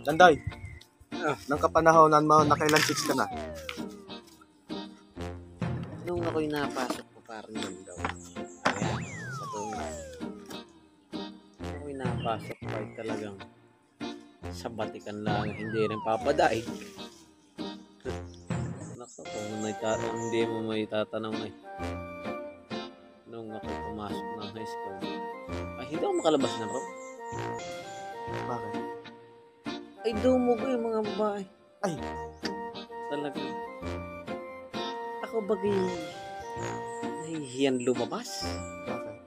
Landay, nang kapanahonan mo, nakailang chicks ka na? Nung ako'y napasok ko parang yun daw. Ayan, sa tunga. Nung ako'y napasok ko ay talagang sa batikan lang, hindi rin papadaig. Naku, kung hindi mo may tatanong eh. Nung ako'y pumasok ng high school, ay hindi ako makalabas na bro. Bakit? Ay dumugo yung mga babae. Ay, Talaga. Ako bagay nahihiyan lumabas. bakit?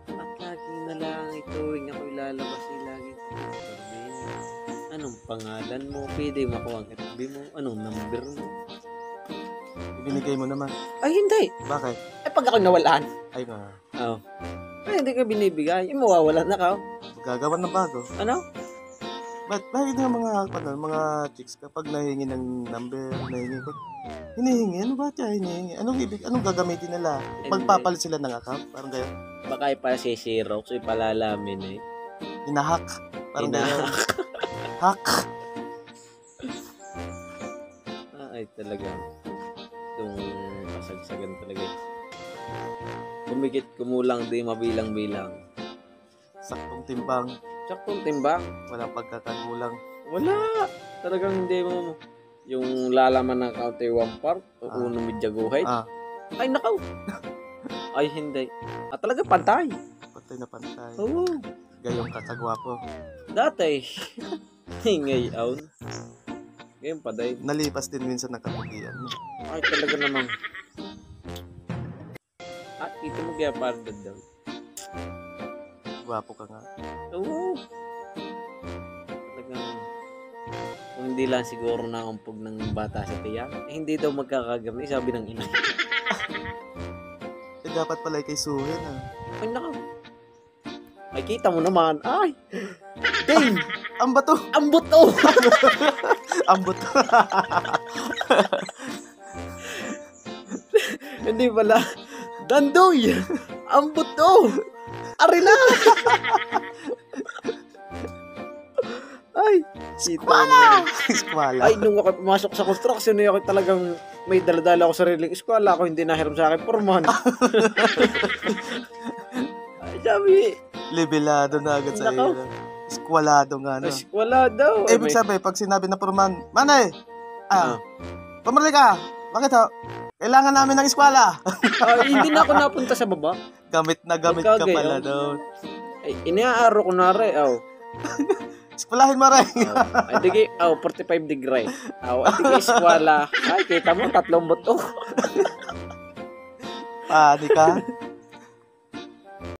At lagi na lang ituwing ako'y lalabas ay lagi sabihin, anong pangalan mo? Pwede makuha ang FB mo? Anong number mo? Ibinigay mo naman. Ay hindi. Bakit? Ay pag ako'y nawalaan. Ay nga, Oh. Ay hindi ka binibigay. Ay mawawalan na ka. gagawan ng bago. Ano? Bakit nga mga chicks kapag nahingi ng number, nahingi ko, hinihingi? Ano ba siya hinihingi? Anong gagamitin nila? Magpapalit sila ng account? Parang gayon. Baka ipasisirox, ipalalamin eh. Hinahack. Parang gayon. Hack. Ay talaga. Itong kasagsagan talaga eh. Kumikit kumulang di mabilang-bilang. Saktong timbang. Saktong timbang. Walang pagkakagulang. Wala. Talagang hindi mo yung lalaman ng kaunti one part o uno medya guhit. Ay nakaw. Ay hindi. At talaga pantay. Pantay na pantay. Oo. Gayong kakagwapo. Dati. Ngayon. Ngayon pa dahil. Nalipas din minsan ng kapugian. Ay talaga namang. At ito mo kaya pardad daw. Gwapo ka nga. Oo. Talagang kung hindi lang siguro naumpog ng bata sa tiyak, eh, hindi daw magkakagami, sabi ng ina. Dapat pala kay Suhin Ay nako. Ay kita mo naman. Ay. Dang. Ang bato! Ang buto. Ang bato! Hindi pala. Dandoy. Ang buto. Arila. Ay. Eskwala! Eskwala. Ay, nung ako pumasok sa construction, ako talagang may daladala ako sariling eskwela. Ako hindi nahiram sa akin porman. Ay, sabi. Libelado na agad sa iyo. Eskwalado nga, no? Eskwela daw. Ibig sabihin, pag sinabi na porman, Manay! Pumuli ka! Bakit ho? Kailangan namin ng eskwela! Hindi na ako napunta sa baba. Gamit na gamit ka pala doon. Ay, iniaaro ko na rin. Eskwelahin mo rin. Ay, digi, 45 degree. Ay, digi, eskwela. Ay, kita mo, 3 buto. Di ka?